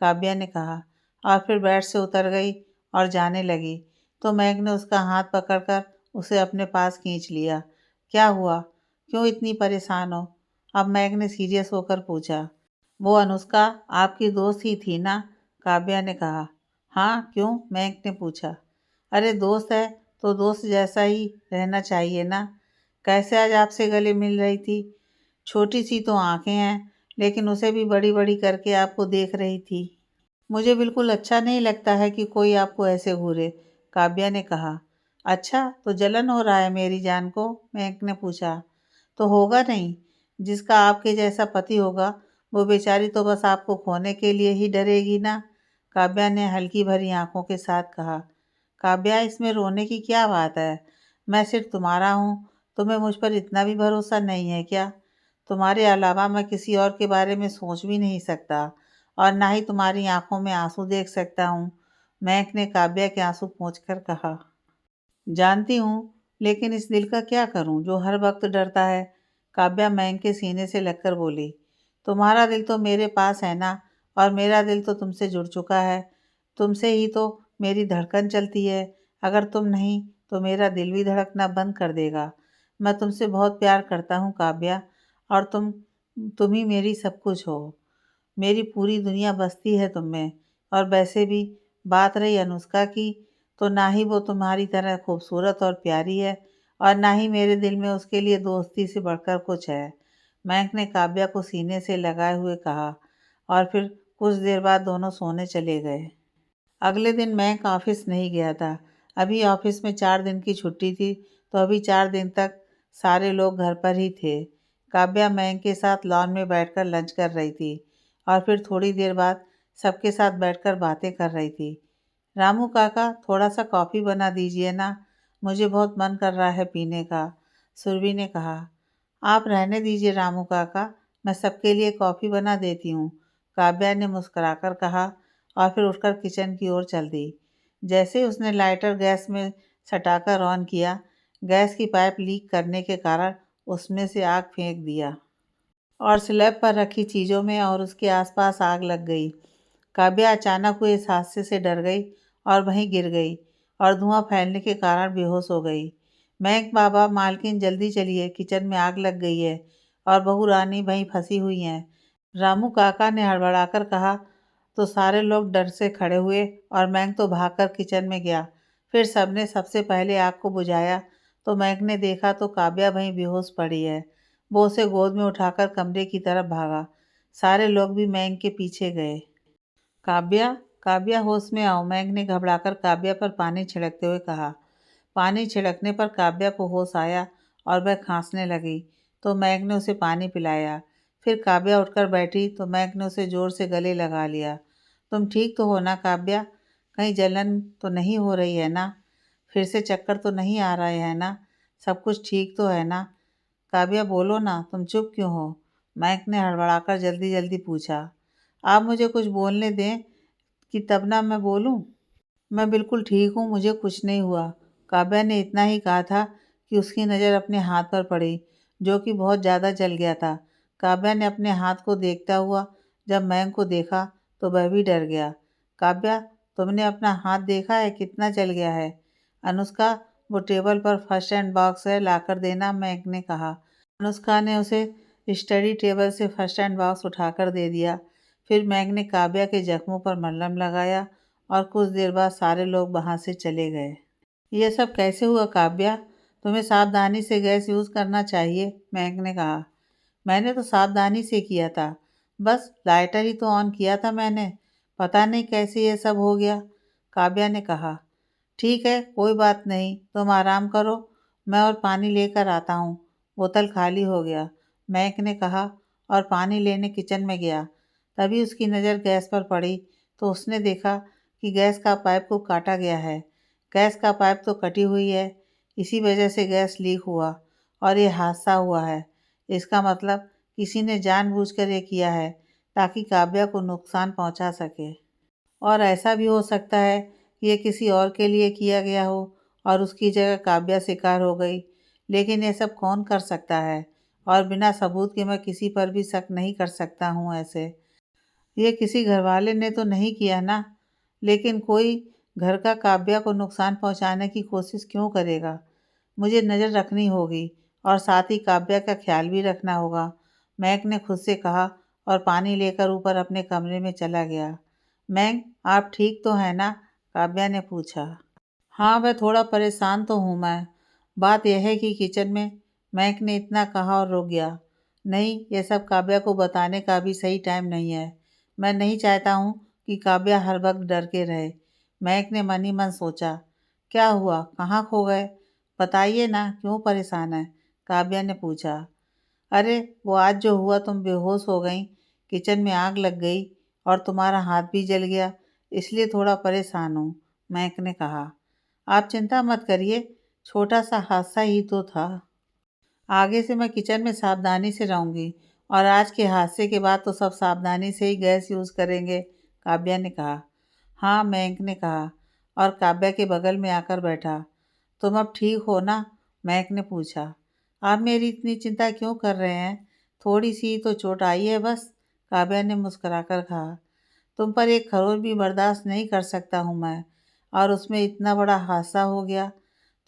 काव्या ने कहा और फिर बेड से उतर गई और जाने लगी तो मयंक ने उसका हाथ पकड़कर उसे अपने पास खींच लिया। क्या हुआ? क्यों इतनी परेशान हो? अब मयंक ने सीरियस होकर पूछा। वो अनुष्का आपकी दोस्त ही थी ना? काव्या ने कहा। हाँ, क्यों? मयंक ने पूछा। अरे दोस्त है तो दोस्त जैसा ही रहना चाहिए ना? कैसे आज आपसे गले मिल रही थी? छोटी सी तो आंखें हैं, लेकिन उसे भी बड़ी बड़ी करके आपको देख रही थी। मुझे बिल्कुल अच्छा नहीं लगता है कि कोई आपको ऐसे घूरे, काव्या ने कहा। अच्छा, तो जलन हो रहा है मेरी जान को? मयंक ने पूछा। तो होगा नहीं, जिसका आपके जैसा पति होगा वो बेचारी तो बस आपको खोने के लिए ही डरेगी ना? काव्या ने हल्की भरी आंखों के साथ कहा। काव्या, इसमें रोने की क्या बात है? मैं सिर्फ तुम्हारा हूँ, तुम्हें मुझ पर इतना भी भरोसा नहीं है क्या? तुम्हारे अलावा मैं किसी और के बारे में सोच भी नहीं सकता और ना ही तुम्हारी आंखों में आंसू देख सकता हूँ, मयंक ने काव्या के आंसू पोंछकर कहा। जानती हूँ, लेकिन इस दिल का क्या करूँ जो हर वक्त डरता है, काव्या मयंक के सीने से लगकर बोली। तुम्हारा दिल तो मेरे पास है ना, और मेरा दिल तो तुमसे जुड़ चुका है। तुमसे ही तो मेरी धड़कन चलती है। अगर तुम नहीं तो मेरा दिल भी धड़कना बंद कर देगा। मैं तुमसे बहुत प्यार करता हूँ काव्या, और तुम ही मेरी सब कुछ हो। मेरी पूरी दुनिया बसती है तुम में। और वैसे भी बात रही अनुष्का की, तो ना ही वो तुम्हारी तरह खूबसूरत और प्यारी है और ना ही मेरे दिल में उसके लिए दोस्ती से बढ़कर कुछ है, मयंक ने काव्या को सीने से लगाए हुए कहा और फिर कुछ देर बाद दोनों सोने चले गए। अगले दिन मयंक ऑफिस नहीं गया था। अभी ऑफिस में 4 दिन की छुट्टी थी, तो अभी 4 दिन तक सारे लोग घर पर ही थे। काव्या मयंक के साथ लॉन में बैठकर लंच कर रही थी और फिर थोड़ी देर बाद सबके साथ बैठकर बातें कर रही थी। रामू काका, थोड़ा सा कॉफ़ी बना दीजिए ना, मुझे बहुत मन कर रहा है पीने का, सुरभि ने कहा। आप रहने दीजिए रामू काका, मैं सबके लिए कॉफ़ी बना देती हूँ, काव्या ने मुस्कुराकर कहा और फिर उठकर किचन की ओर चल दी। जैसे ही उसने लाइटर गैस में सटाकर ऑन किया, गैस की पाइप लीक करने के कारण उसमें से आग फेंक दिया और स्लैब पर रखी चीज़ों में और उसके आसपास आग लग गई। काव्या अचानक हुए इस हादसे से डर गई और वहीं गिर गई और धुआं फैलने के कारण बेहोश हो गई। मयंक बाबा, मालकिन जल्दी चलिए, किचन में आग लग गई है और बहू रानी वहीं फंसी हुई हैं, रामू काका ने हड़बड़ाकर कहा। तो सारे लोग डर से खड़े हुए और मयंक तो भागकर किचन में गया। फिर सबने सबसे पहले आग को बुझाया तो मयंक ने देखा तो काव्या वहीं बेहोश पड़ी है। वो उसे गोद में उठाकर कमरे की तरफ भागा। सारे लोग भी मयंक के पीछे गए। काव्या, काव्या, होश में आओ, मयंक ने घबराकर काव्या पर पानी छिड़कते हुए कहा। पानी छिड़कने पर काव्या को होश आया और वह खांसने लगी तो मयंक ने उसे पानी पिलाया। फिर काव्या उठकर बैठी तो मयंक ने उसे जोर से गले लगा लिया। तुम ठीक तो हो ना काव्या? कहीं जलन तो नहीं हो रही है ना? फिर से चक्कर तो नहीं आ रहे हैं ना? सब कुछ ठीक तो है ना? काव्या, बोलो ना, तुम चुप क्यों हो? मयंक ने हड़बड़ाकर जल्दी जल्दी पूछा। आप मुझे कुछ बोलने दें कि तब ना मैं बोलूं। मैं बिल्कुल ठीक हूँ, मुझे कुछ नहीं हुआ, काव्या ने इतना ही कहा था कि उसकी नज़र अपने हाथ पर पड़ी, जो कि बहुत ज़्यादा जल गया था। काव्या ने अपने हाथ को देखता हुआ जब मयंक को देखा तो वह भी डर गया। काव्या, तुमने अपना हाथ देखा है, कितना जल गया है? अनुष्का, वो टेबल पर फर्स्ट एड बॉक्स है, लाकर देना, मयंक ने कहा। अनुष्का ने उसे स्टडी टेबल से फर्स्ट एड बॉक्स उठाकर दे दिया। फिर मयंक ने काव्या के जख्मों पर मलहम लगाया और कुछ देर बाद सारे लोग वहाँ से चले गए। ये सब कैसे हुआ काव्या? तुम्हें सावधानी से गैस यूज़ करना चाहिए, मयंक ने कहा। मैंने तो सावधानी से किया था, बस लाइटर ही तो ऑन किया था मैंने। पता नहीं कैसे ये सब हो गया, काव्या ने कहा। ठीक है, कोई बात नहीं, तुम आराम करो, मैं और पानी लेकर आता हूँ। बोतल खाली हो गया, मयंक ने कहा और पानी लेने किचन में गया। तभी उसकी नज़र गैस पर पड़ी तो उसने देखा कि गैस का पाइप को काटा गया है। गैस का पाइप तो कटी हुई है, इसी वजह से गैस लीक हुआ और ये हादसा हुआ है। इसका मतलब किसी ने जानबूझकर ये किया है ताकि काव्या को नुकसान पहुंचा सके। और ऐसा भी हो सकता है कि ये किसी और के लिए किया गया हो और उसकी जगह काव्या शिकार हो गई। लेकिन ये सब कौन कर सकता है? और बिना सबूत के मैं किसी पर भी शक नहीं कर सकता हूँ ऐसे। ये किसी घरवाले ने तो नहीं किया ना? लेकिन कोई घर का काव्या को नुकसान पहुँचाने की कोशिश क्यों करेगा? मुझे नज़र रखनी होगी और साथ ही काव्या का ख्याल भी रखना होगा, मैक ने खुद से कहा और पानी लेकर ऊपर अपने कमरे में चला गया। मैक, आप ठीक तो हैं ना? काव्या ने पूछा। हाँ, वह थोड़ा परेशान तो हूँ मैं। बात यह है कि किचन में, मैक ने इतना कहा और रुक गया। नहीं, ये सब काव्या को बताने का अभी सही टाइम नहीं है। मैं नहीं चाहता हूँ कि काव्या हर वक्त डर के रहे। मैक ने मन ही मन सोचा। क्या हुआ, कहाँ खो गए? बताइए ना, क्यों परेशान है? काव्या ने पूछा। अरे, वो आज जो हुआ, तुम बेहोश हो गई, किचन में आग लग गई और तुम्हारा हाथ भी जल गया, इसलिए थोड़ा परेशान हूँ, मैक ने कहा। आप चिंता मत करिए, छोटा सा हादसा ही तो था। आगे से मैं किचन में सावधानी से रहूंगी और आज के हादसे के बाद तो सब सावधानी से ही गैस यूज़ करेंगे, काव्या ने कहा। हाँ, मयंक ने कहा और काव्या के बगल में आकर बैठा। तुम अब ठीक हो ना? मयंक ने पूछा। आप मेरी इतनी चिंता क्यों कर रहे हैं? थोड़ी सी तो चोट आई है बस, काव्या ने मुस्कुराकर कहा। तुम पर एक खरोच भी बर्दाश्त नहीं कर सकता हूँ मैं, और उसमें इतना बड़ा हादसा हो गया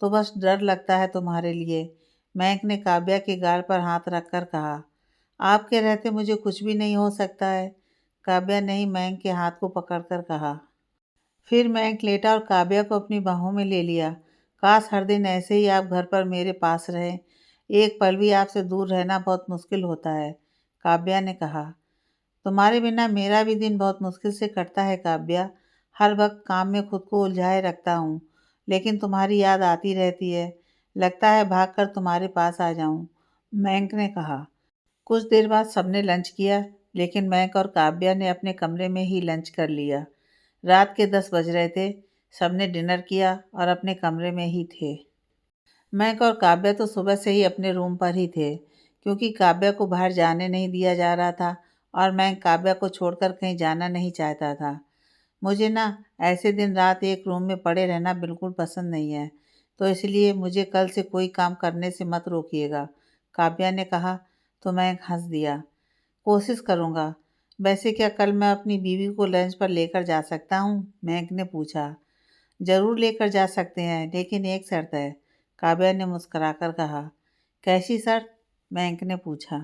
तो बस डर लगता है तुम्हारे लिए, मयंक ने काव्या के गाल पर हाथ रखकर कहा। आपके रहते मुझे कुछ भी नहीं हो सकता है, काव्या ने ही मयंक के हाथ को पकड़कर कहा। फिर मयंक लेटा और काव्या को अपनी बाहों में ले लिया। काश हर दिन ऐसे ही आप घर पर मेरे पास रहें, एक पल भी आपसे दूर रहना बहुत मुश्किल होता है, काव्या ने कहा। तुम्हारे बिना मेरा भी दिन बहुत मुश्किल से कटता है काव्या। हर वक्त काम में खुद को उलझाए रखता हूँ, लेकिन तुम्हारी याद आती रहती है। लगता है भागकर तुम्हारे पास आ जाऊं, मयंक ने कहा। कुछ देर बाद सबने लंच किया, लेकिन मयंक और काव्या ने अपने कमरे में ही लंच कर लिया। रात के 10 बज रहे थे। सबने डिनर किया और अपने कमरे में ही थे। मयंक और काव्या तो सुबह से ही अपने रूम पर ही थे, क्योंकि काव्या को बाहर जाने नहीं दिया जा रहा था और मयंक काव्या को छोड़कर कहीं जाना नहीं चाहता था। मुझे ना ऐसे दिन रात एक रूम में पड़े रहना बिल्कुल पसंद नहीं है, तो इसलिए मुझे कल से कोई काम करने से मत रोकिएगा, काव्या ने कहा। तो मयंक हंस दिया। कोशिश करूँगा। वैसे क्या कल मैं अपनी बीवी को लंच पर लेकर जा सकता हूँ? मयंक ने पूछा। ज़रूर लेकर जा सकते हैं, लेकिन एक शर्त है, काव्या ने मुस्कुराकर कहा। कैसी शर्त? मयंक ने पूछा।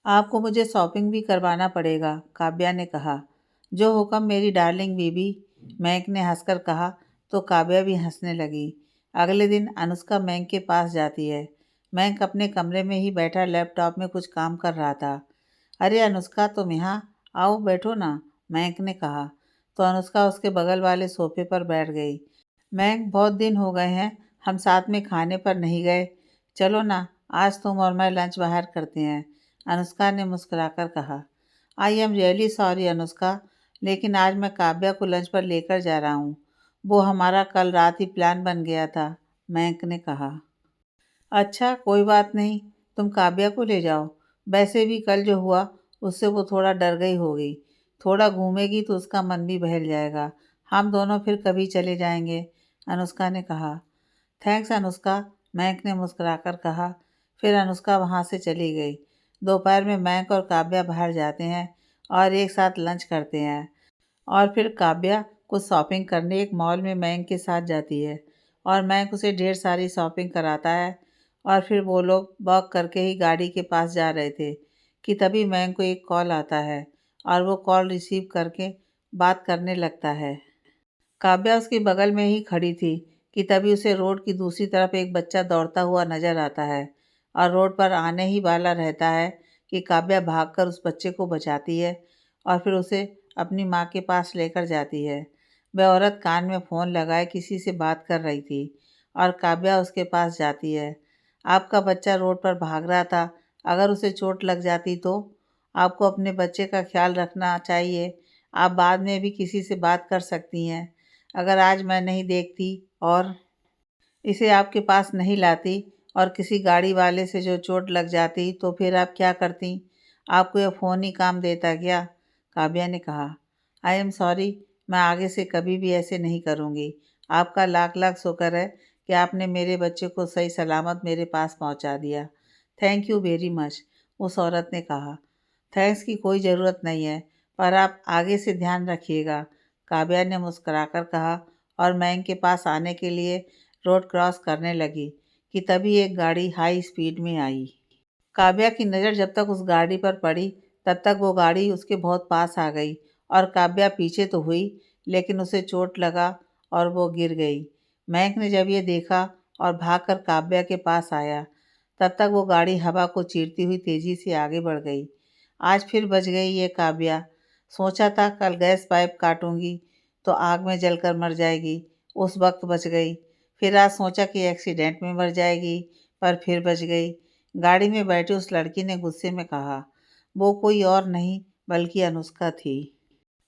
आपको मुझे शॉपिंग भी करवाना पड़ेगा, काव्या ने कहा। जो हुक्म मेरी डार्लिंग बीबी, मयंक ने हंसकर कहा। तो काव्या भी हंसने लगी। अगले दिन अनुष्का मयंक के पास जाती है। मयंक अपने कमरे में ही बैठा लैपटॉप में कुछ काम कर रहा था। अरे अनुष्का, तुम यहाँ आओ, बैठो ना, मयंक ने कहा। तो अनुष्का उसके बगल वाले सोफे पर बैठ गई। मयंक, बहुत दिन हो गए हैं हम साथ में खाने पर नहीं गए, चलो ना, आज तुम और मैं लंच बाहर करते हैं, अनुष्का ने मुस्कुराकर कहा। I am really sorry Anushka, लेकिन आज मैं काव्या को लंच पर लेकर जा रहा हूँ। वो हमारा कल रात ही प्लान बन गया था, मयंक ने कहा। अच्छा, कोई बात नहीं, तुम काव्या को ले जाओ। वैसे भी कल जो हुआ उससे वो थोड़ा डर गई होगी। थोड़ा घूमेगी तो उसका मन भी बहल जाएगा। हम दोनों फिर कभी चले जाएंगे, अनुष्का ने कहा। थैंक्स अनुष्का, मयंक ने मुस्कुराकर कहा। फिर अनुष्का वहाँ से चली गई। दोपहर में मयंक और काव्या बाहर जाते हैं और एक साथ लंच करते हैं। और फिर काव्या कुछ शॉपिंग करने एक मॉल में मयंक के साथ जाती है और मयंक उसे ढेर सारी शॉपिंग कराता है। और फिर वो लोग वॉक करके ही गाड़ी के पास जा रहे थे कि तभी मयंक को एक कॉल आता है और वो कॉल रिसीव करके बात करने लगता है। काव्या उसके बगल में ही खड़ी थी कि तभी उसे रोड की दूसरी तरफ एक बच्चा दौड़ता हुआ नजर आता है और रोड पर आने ही वाला रहता है कि काव्या भागकर उस बच्चे को बचाती है और फिर उसे अपनी माँ के पास लेकर जाती है। वह औरत कान में फ़ोन लगाए किसी से बात कर रही थी और काव्या उसके पास जाती है। आपका बच्चा रोड पर भाग रहा था, अगर उसे चोट लग जाती तो? आपको अपने बच्चे का ख्याल रखना चाहिए। आप बाद में भी किसी से बात कर सकती हैं। अगर आज मैं नहीं देखती और इसे आपके पास नहीं लाती और किसी गाड़ी वाले से जो चोट लग जाती तो फिर आप क्या करती? आपको यह फ़ोन ही काम देता क्या? काव्या ने कहा। आई एम सॉरी, मैं आगे से कभी भी ऐसे नहीं करूँगी। आपका लाख लाख शुक्र है कि आपने मेरे बच्चे को सही सलामत मेरे पास पहुँचा दिया। थैंक यू वेरी मच, उस औरत ने कहा। थैंक्स की कोई ज़रूरत नहीं है, पर आप आगे से ध्यान रखिएगा, काव्या ने मुस्कुराकर कहा और मैंग के पास आने के लिए रोड क्रॉस करने लगी कि तभी एक गाड़ी हाई स्पीड में आई। काव्या की नज़र जब तक उस गाड़ी पर पड़ी तब तक वो गाड़ी उसके बहुत पास आ गई और काव्या पीछे तो हुई लेकिन उसे चोट लगा और वो गिर गई। मैंग ने जब ये देखा और भागकर काव्या के पास आया तब तक वो गाड़ी हवा को चीरती हुई तेज़ी से आगे बढ़ गई। आज फिर बच गई ये काव्या। सोचा था कल गैस पाइप काटूंगी तो आग में जलकर मर जाएगी, उस वक्त बच गई। फिर आज सोचा कि एक्सीडेंट में मर जाएगी, पर फिर बच गई। गाड़ी में बैठी उस लड़की ने गुस्से में कहा। वो कोई और नहीं बल्कि अनुष्का थी।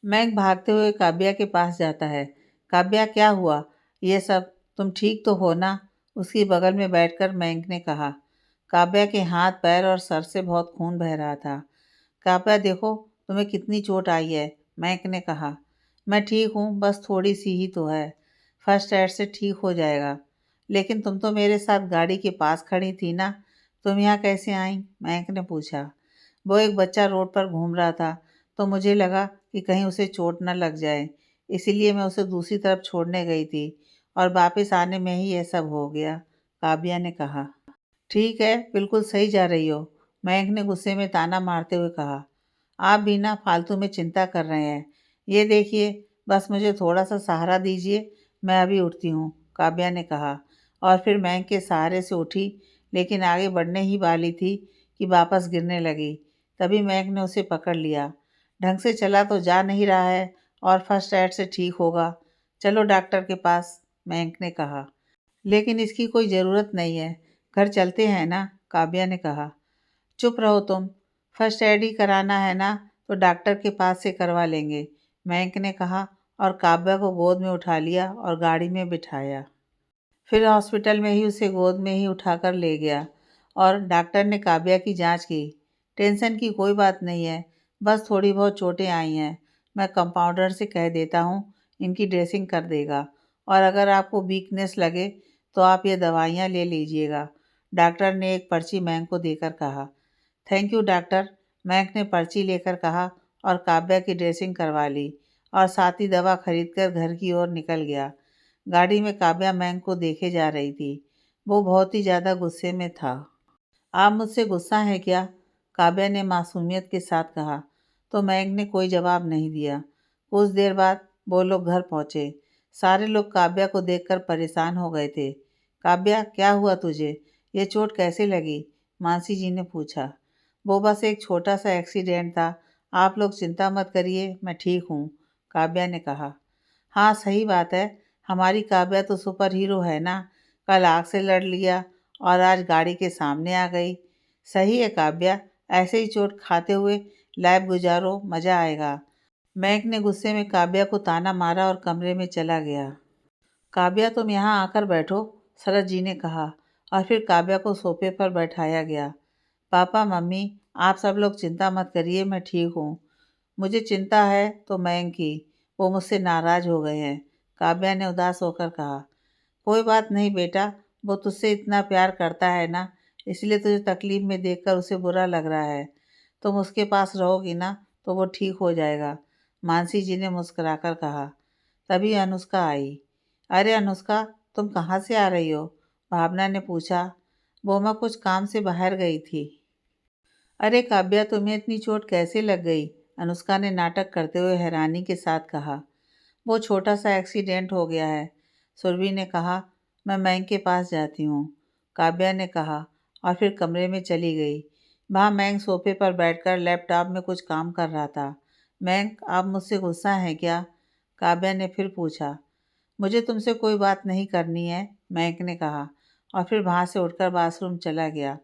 मैग भागते हुए काव्या के पास जाता है। काव्या, क्या हुआ? ये सब, तुम ठीक तो हो ना? उसकी बगल में बैठकर मैग ने कहा। काव्या के हाथ पैर और सर से बहुत खून बह रहा था। काव्या, देखो तुम्हें कितनी चोट आई है, मैग ने कहा। मैं ठीक हूँ, बस थोड़ी सी ही तो है। फर्स्ट एड से ठीक हो जाएगा। लेकिन तुम तो मेरे साथ गाड़ी के पास खड़ी थी ना, तुम यहाँ कैसे आई? मैग ने पूछा। वो एक बच्चा रोड पर घूम रहा था तो मुझे लगा कि कहीं उसे चोट न लग जाए, इसीलिए मैं उसे दूसरी तरफ छोड़ने गई थी और वापस आने में ही यह सब हो गया, काव्या ने कहा। ठीक है, बिल्कुल सही जा रही हो, मयंक ने गुस्से में ताना मारते हुए कहा। आप भी ना फालतू में चिंता कर रहे हैं। ये देखिए, बस मुझे थोड़ा सा सहारा दीजिए, मैं अभी उठती हूँ, काव्या ने कहा और फिर मयंक के सहारे से उठी, लेकिन आगे बढ़ने ही वाली थी कि वापस गिरने लगी। तभी मयंक ने उसे पकड़ लिया। ढंग से चला तो जा नहीं रहा है और फर्स्ट एड से ठीक होगा। चलो डॉक्टर के पास, मयंक ने कहा। लेकिन इसकी कोई ज़रूरत नहीं है, घर चलते हैं ना, काव्या ने कहा। चुप रहो तुम, फर्स्ट एड ही कराना है ना तो डॉक्टर के पास से करवा लेंगे, मयंक ने कहा और काव्या को गोद में उठा लिया और गाड़ी में बिठाया। फिर हॉस्पिटल में ही उसे गोद में ही उठाकर ले गया और डॉक्टर ने काव्या की जांच की। टेंशन की कोई बात नहीं है, बस थोड़ी बहुत चोटें आई हैं। मैं कंपाउंडर से कह देता हूँ, इनकी ड्रेसिंग कर देगा और अगर आपको वीकनेस लगे तो आप ये दवाइयाँ ले लीजिएगा, डॉक्टर ने एक पर्ची मैंग को देकर कहा। थैंक यू डॉक्टर, मैंग ने पर्ची लेकर कहा और काव्या की ड्रेसिंग करवा ली और साथ ही दवा खरीदकर घर की ओर निकल गया। गाड़ी में काव्या मैंग को देखे जा रही थी। वो बहुत ही ज़्यादा गुस्से में था। आप मुझसे गुस्सा हैं क्या? काव्या ने मासूमियत के साथ कहा। तो मैंग ने कोई जवाब नहीं दिया। कुछ देर बाद वो लोग घर पहुंचे। सारे लोग काव्या को देखकर परेशान हो गए थे। काव्या, क्या हुआ तुझे? ये चोट कैसे लगी? मानसी जी ने पूछा। वो बस एक छोटा सा एक्सीडेंट था, आप लोग चिंता मत करिए, मैं ठीक हूँ, काव्या ने कहा। हाँ, सही बात है, हमारी काव्या तो सुपर हीरो है ना, कल आग से लड़ लिया और आज गाड़ी के सामने आ गई। सही है काव्या, ऐसे ही चोट खाते हुए लाइफ गुजारो, मज़ा आएगा। मैक ने गुस्से में काव्या को ताना मारा और कमरे में चला गया। काव्या, तुम यहाँ आकर बैठो, शरद जी ने कहा और फिर काव्या को सोफे पर बैठाया गया। पापा, मम्मी, आप सब लोग चिंता मत करिए, मैं ठीक हूँ। मुझे चिंता है तो मयंक की, वो मुझसे नाराज़ हो गए हैं, काव्या ने उदास होकर कहा। कोई बात नहीं बेटा, वो तुझसे इतना प्यार करता है ना, इसलिए तुझे तकलीफ में देखकर उसे बुरा लग रहा है। तुम उसके पास रहोगी ना तो वो ठीक हो जाएगा, मानसी जी ने मुस्कुराकर कहा। तभी अनुष्का आई। अरे अनुष्का, तुम कहाँ से आ रही हो? भावना ने पूछा। वो मैं कुछ काम से बाहर गई थी। अरे काव्या, तुम्हें इतनी चोट कैसे लग गई? अनुष्का ने नाटक करते हुए हैरानी के साथ कहा। वो छोटा सा एक्सीडेंट हो गया है, सुरभि ने कहा मैं मैंग के पास जाती हूँ, काव्या ने कहा और फिर कमरे में चली गई। वहाँ मैंग सोफे पर बैठकर लैपटॉप में कुछ काम कर रहा था। मैंग, आप मुझसे गुस्सा हैं क्या? काव्या ने फिर पूछा। मुझे तुमसे कोई बात नहीं करनी है, मैंग ने कहा और फिर वहाँ से उठकर बाथरूम चला गया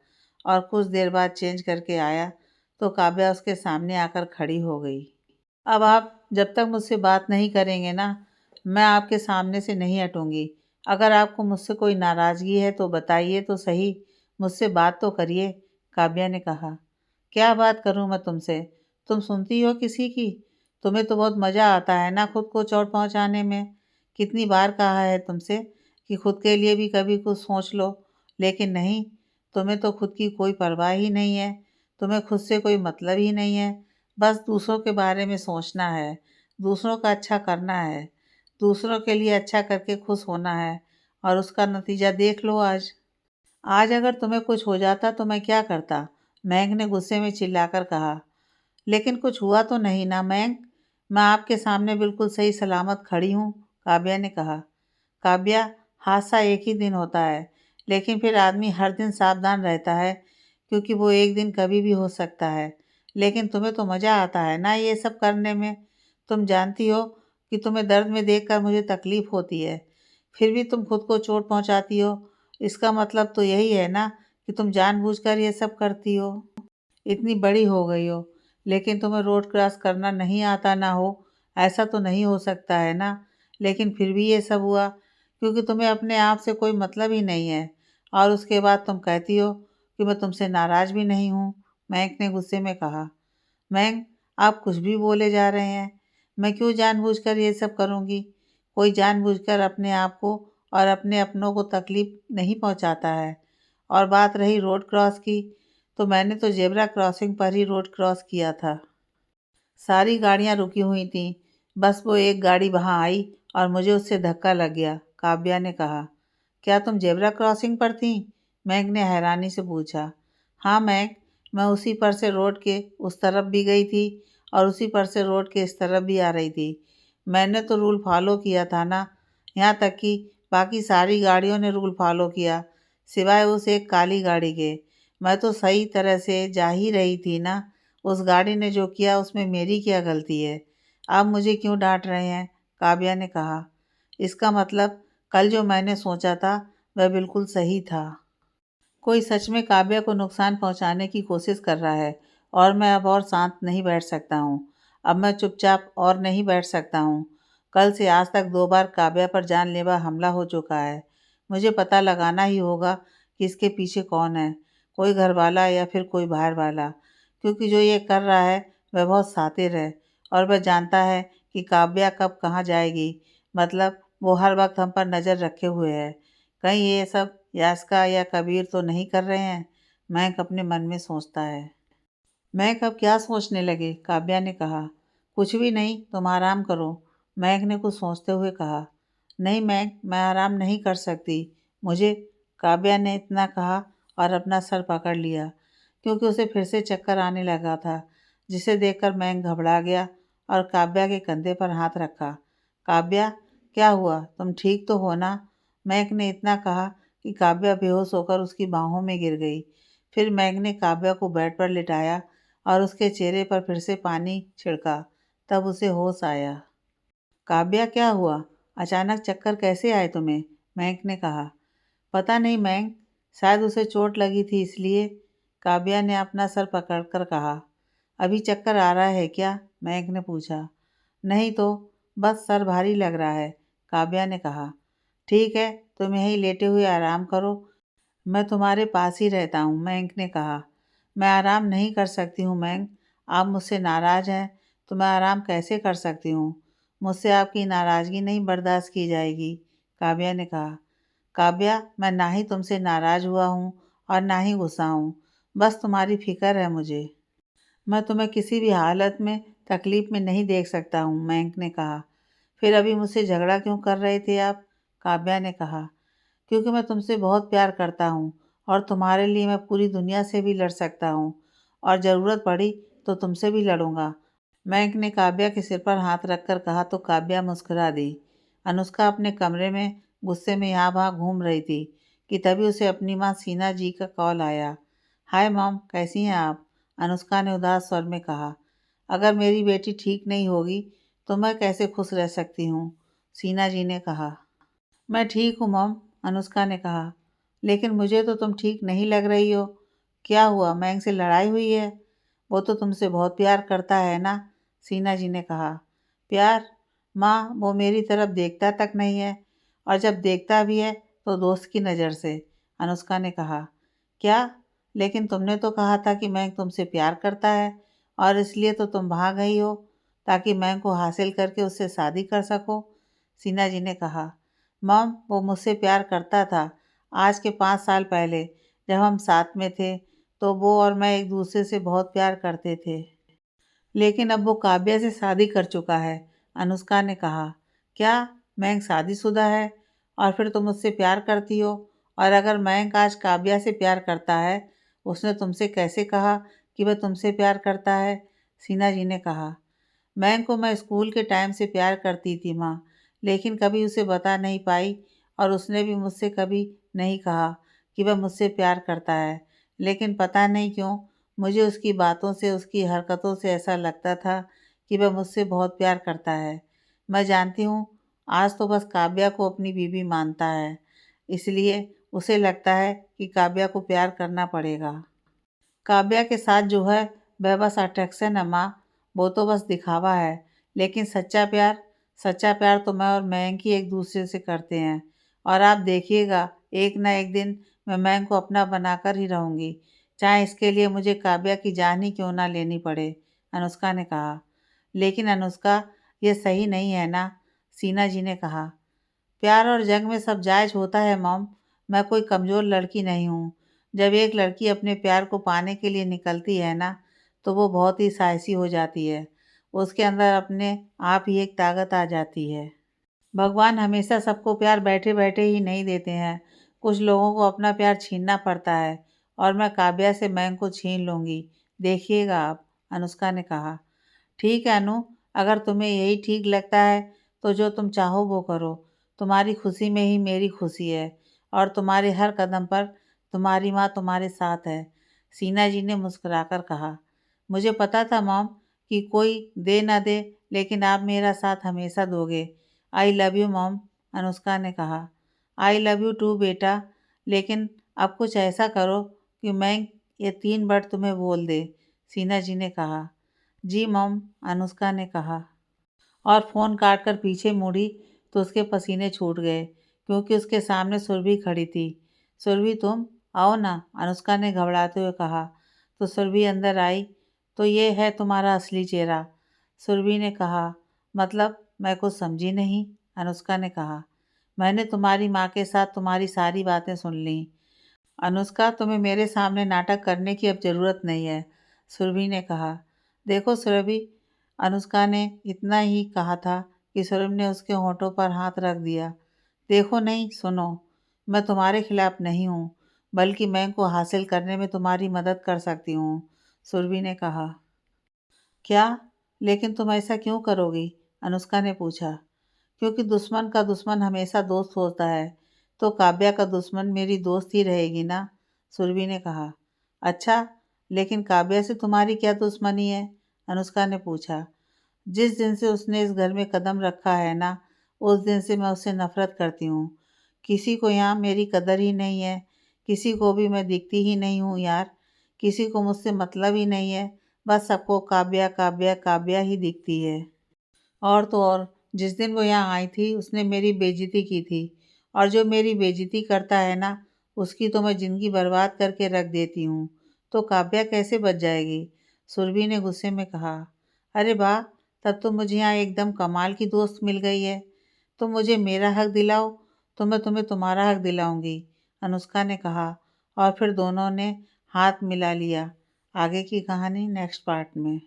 और कुछ देर बाद चेंज करके आया तो काव्या उसके सामने आकर खड़ी हो गई। अब आप जब तक मुझसे बात नहीं करेंगे ना, मैं आपके सामने से नहीं हटूंगी। अगर आपको मुझसे कोई नाराज़गी है तो बताइए तो सही, मुझसे बात तो करिए, काव्या ने कहा। क्या बात करूं मैं तुमसे? तुम सुनती हो किसी की? तुम्हें तो बहुत मज़ा आता है ना खुद को चोट पहुंचाने में। कितनी बार कहा है तुमसे कि खुद के लिए भी कभी कुछ सोच लो, लेकिन नहीं, तुम्हें तो खुद की कोई परवाह ही नहीं है। तुम्हें खुद से कोई मतलब ही नहीं है। बस दूसरों के बारे में सोचना है, दूसरों का अच्छा करना है, दूसरों के लिए अच्छा करके खुश होना है और उसका नतीजा देख लो आज। आज अगर तुम्हें कुछ हो जाता तो मैं क्या करता? मैंग ने गुस्से में चिल्लाकर कहा। लेकिन कुछ हुआ तो नहीं ना मैंग? मैं आपके सामने बिल्कुल सही सलामत खड़ी हूँ, काव्या ने कहा। काव्या, हादसा एक ही दिन होता है, लेकिन फिर आदमी हर दिन सावधान रहता है क्योंकि वो एक दिन कभी भी हो सकता है। लेकिन तुम्हें तो मज़ा आता है ना ये सब करने में। तुम जानती हो कि तुम्हें दर्द में देखकर मुझे तकलीफ़ होती है, फिर भी तुम खुद को चोट पहुंचाती हो। इसका मतलब तो यही है ना कि तुम जानबूझकर ये सब करती हो। इतनी बड़ी हो गई हो, लेकिन तुम्हें रोड क्रॉस करना नहीं आता ना हो, ऐसा तो नहीं हो सकता है ना? लेकिन फिर भी ये सब हुआ क्योंकि तुम्हें अपने आप से कोई मतलब ही नहीं है और उसके बाद तुम कहती हो कि मैं तुमसे नाराज़ भी नहीं हूँ, मैंक ने गुस्से में कहा। मैंक, आप कुछ भी बोले जा रहे हैं। मैं क्यों जानबूझकर ये सब करूँगी? कोई जानबूझकर अपने आप को और अपने अपनों को तकलीफ़ नहीं पहुँचाता है। और बात रही रोड क्रॉस की, तो मैंने तो ज़ेब्रा क्रॉसिंग पर ही रोड क्रॉस किया था। सारी गाड़ियाँ रुकी हुई थीं, बस वो एक गाड़ी वहाँ आई और मुझे उससे धक्का लग गया, काव्या ने कहा। क्या तुम ज़ेब्रा क्रॉसिंग पर थीं? मैग ने हैरानी से पूछा। हाँ मैग, मैं उसी पर से रोड के उस तरफ भी गई थी और उसी पर से रोड के इस तरफ भी आ रही थी। मैंने तो रूल फॉलो किया था ना, यहाँ तक कि बाकी सारी गाड़ियों ने रूल फॉलो किया, सिवाय उस एक काली गाड़ी के। मैं तो सही तरह से जा ही रही थी ना, उस गाड़ी ने जो किया उसमें मेरी क्या गलती है? आप मुझे क्यों डांट रहे हैं? काव्या ने कहा। इसका मतलब कल जो मैंने सोचा था वह बिल्कुल सही था। कोई सच में काव्या को नुकसान पहुंचाने की कोशिश कर रहा है और मैं अब और शांत नहीं बैठ सकता हूँ। अब मैं चुपचाप और नहीं बैठ सकता हूँ। कल से आज तक 2 बार काव्या पर जानलेवा हमला हो चुका है। मुझे पता लगाना ही होगा कि इसके पीछे कौन है, कोई घर वाला या फिर कोई बाहर वाला, क्योंकि जो ये कर रहा है वह बहुत शातिर है और वह जानता है कि काव्या कब कहाँ जाएगी। मतलब वो हर वक्त हम पर नज़र रखे हुए है। कहीं ये सब यास्का या कबीर तो नहीं कर रहे हैं? महक अपने मन में सोचता है। महक अब क्या सोचने लगे? काव्या ने कहा। कुछ भी नहीं, तुम आराम करो, महक ने कुछ सोचते हुए कहा। नहीं महक, मैं आराम नहीं कर सकती। मुझे, काव्या ने इतना कहा और अपना सर पकड़ लिया क्योंकि उसे फिर से चक्कर आने लगा था, जिसे देखकर महक घबरा गया और काव्या के कंधे पर हाथ रखा। काव्या, क्या हुआ? तुम ठीक तो हो ना? महक ने इतना कहा कि काव्या बेहोश होकर उसकी बाहों में गिर गई। फिर मैग ने काव्या को बेड पर लिटाया और उसके चेहरे पर फिर से पानी छिड़का। तब उसे होश आया। काव्या, क्या हुआ? अचानक चक्कर कैसे आए तुम्हें? मैंक ने कहा। पता नहीं मैंक, शायद उसे चोट लगी थी इसलिए, काव्या ने अपना सर पकड़कर कहा। अभी चक्कर आ रहा है क्या? मैंक ने पूछा। नहीं तो, बस सर भारी लग रहा है, काव्या ने कहा। ठीक है, तुम यहीं लेटे हुए आराम करो, मैं तुम्हारे पास ही रहता हूँ, मयंक ने कहा। मैं आराम नहीं कर सकती हूँ मयंक, आप मुझसे नाराज़ हैं तो मैं आराम कैसे कर सकती हूँ? मुझसे आपकी नाराज़गी नहीं बर्दाश्त की जाएगी, काव्या ने कहा। काव्या, मैं ना ही तुमसे नाराज़ हुआ हूँ और ना ही गुस्सा हूँ, बस तुम्हारी फ़िक्र है मुझे। मैं तुम्हें किसी भी हालत में तकलीफ़ में नहीं देख सकता हूँ, मयंक ने कहा। फिर अभी मुझसे झगड़ा क्यों कर रहे थे आप? काव्या ने कहा। क्योंकि मैं तुमसे बहुत प्यार करता हूँ और तुम्हारे लिए मैं पूरी दुनिया से भी लड़ सकता हूँ और ज़रूरत पड़ी तो तुमसे भी लड़ूंगा। मैंक ने काव्या के सिर पर हाथ रखकर कहा तो काव्या मुस्कुरा दी। अनुष्का अपने कमरे में गुस्से में यहाँ वहाँ घूम रही थी कि तभी उसे अपनी माँ सीना जी का कॉल आया। हाय मॉम, कैसी हैं आप? अनुष्का ने उदास स्वर में कहा। अगर मेरी बेटी ठीक नहीं होगी तो मैं कैसे खुश रह सकती हूँ? सीना जी ने कहा। मैं ठीक हूँ मॉम, अनुष्का ने कहा, लेकिन मुझे तो तुम ठीक नहीं लग रही हो। क्या हुआ, मैंग से लड़ाई हुई है? वो तो तुमसे बहुत प्यार करता है ना? सीना जी ने कहा। प्यार? माँ, वो मेरी तरफ देखता तक नहीं है, और जब देखता भी है तो दोस्त की नज़र से, अनुष्का ने कहा। क्या? लेकिन तुमने तो कहा था कि मैंग तुमसे प्यार करता है, और इसलिए तो तुम भाग गई हो ताकि मैंग को हासिल करके उससे शादी कर सको, सीना जी ने कहा। मॉम, वो मुझसे प्यार करता था। आज के 5 साल पहले जब हम साथ में थे तो वो और मैं एक दूसरे से बहुत प्यार करते थे। लेकिन अब वो काव्या से शादी कर चुका है, अनुष्का ने कहा। क्या? मयंक शादीशुदा है और फिर तुम उससे प्यार करती हो? और अगर मयंक आज काव्या से प्यार करता है, उसने तुमसे कैसे कहा कि वह तुमसे प्यार करता है? सीना जी ने कहा। मयंक को मैं स्कूल के टाइम से प्यार करती थी माँ, लेकिन कभी उसे बता नहीं पाई, और उसने भी मुझसे कभी नहीं कहा कि वह मुझसे प्यार करता है। लेकिन पता नहीं क्यों मुझे उसकी बातों से, उसकी हरकतों से ऐसा लगता था कि वह मुझसे बहुत प्यार करता है। मैं जानती हूँ आज तो बस काव्या को अपनी बीवी मानता है, इसलिए उसे लगता है कि काव्या को प्यार करना पड़ेगा। काव्या के साथ जो है वह बस अट्रैक्शन है माँ, वो तो बस दिखावा है। लेकिन सच्चा प्यार तो मैं और मयंक ही एक दूसरे से करते हैं, और आप देखिएगा एक ना एक दिन मैं मयंक को अपना बनाकर ही रहूँगी, चाहे इसके लिए मुझे काव्या की जान ही क्यों ना लेनी पड़े, अनुष्का ने कहा। लेकिन अनुष्का, ये सही नहीं है ना? सीना जी ने कहा। प्यार और जंग में सब जायज़ होता है मॉम, मैं कोई कमज़ोर लड़की नहीं हूँ। जब एक लड़की अपने प्यार को पाने के लिए निकलती है ना, तो वो बहुत ही साहसी हो जाती है। उसके अंदर अपने आप ही एक ताकत आ जाती है। भगवान हमेशा सबको प्यार बैठे-बैठे ही नहीं देते हैं। कुछ लोगों को अपना प्यार छीनना पड़ता है, और मैं काव्या से मयंक को छीन लूँगी। देखिएगा आप, अनुष्का ने कहा। ठीक है अनु, अगर तुम्हें यही ठीक लगता है तो जो तुम चाहो वो करो। तुम्हारी खुशी में ही मेरी खुशी है, और तुम्हारे हर कदम पर तुम्हारी माँ तुम्हारे साथ है, सीना जी ने मुस्कुराकर कहा। मुझे पता था मॉम कि कोई दे ना दे, लेकिन आप मेरा साथ हमेशा दोगे। I love you mom, Anushka ने कहा। आई लव यू टू बेटा, लेकिन अब कुछ ऐसा करो कि मैं ये 3 वर्ड तुम्हें बोल दे, सीना जी ने कहा। जी मॉम, अनुष्का ने कहा, और फ़ोन काट कर पीछे मुड़ी तो उसके पसीने छूट गए, क्योंकि उसके सामने सुरभि खड़ी थी। सुरभि, तुम आओ ना, अनुष्का ने घबराते हुए कहा। तो सुरभि अंदर आई। तो ये है तुम्हारा असली चेहरा, सुरभि ने कहा। मतलब मैं कुछ समझी नहीं, अनुष्का ने कहा। मैंने तुम्हारी माँ के साथ तुम्हारी सारी बातें सुन ली। अनुष्का, तुम्हें मेरे सामने नाटक करने की अब ज़रूरत नहीं है, सुरभि ने कहा। देखो सुरभि, अनुष्का ने इतना ही कहा था कि सुरभि ने उसके होठों पर हाथ रख दिया। देखो नहीं, सुनो, मैं तुम्हारे खिलाफ नहीं हूँ, बल्कि मैं को हासिल करने में तुम्हारी मदद कर सकती हूँ, सुरभि ने कहा। क्या? लेकिन तुम ऐसा क्यों करोगी? अनुष्का ने पूछा। क्योंकि दुश्मन का दुश्मन हमेशा दोस्त होता है, तो काव्या का दुश्मन मेरी दोस्त ही रहेगी ना, सुरभि ने कहा। अच्छा, लेकिन काव्या से तुम्हारी क्या दुश्मनी है? अनुष्का ने पूछा। जिस दिन से उसने इस घर में कदम रखा है ना, उस दिन से मैं उससे नफरत करती हूँ। किसी को यहाँ मेरी कदर ही नहीं है, किसी को भी मैं दिखती ही नहीं हूँ यार, किसी को मुझसे मतलब ही नहीं है, बस सबको काव्या काव्या काव्या ही दिखती है। और तो और, जिस दिन वो यहाँ आई थी उसने मेरी बेइज्जती की थी, और जो मेरी बेइज्जती करता है ना, उसकी तो मैं ज़िंदगी बर्बाद करके रख देती हूँ। तो काव्या कैसे बच जाएगी? सुरभि ने गुस्से में कहा। अरे वाह, तब तो मुझे यहाँ एकदम कमाल की दोस्त मिल गई है। तुम मुझे मेरा हक दिलाओ तो मैं तुम्हें तुम्हारा हक दिलाऊंगी, अनुष्का ने कहा, और फिर दोनों ने हाथ मिला लिया। आगे की कहानी नेक्स्ट पार्ट में।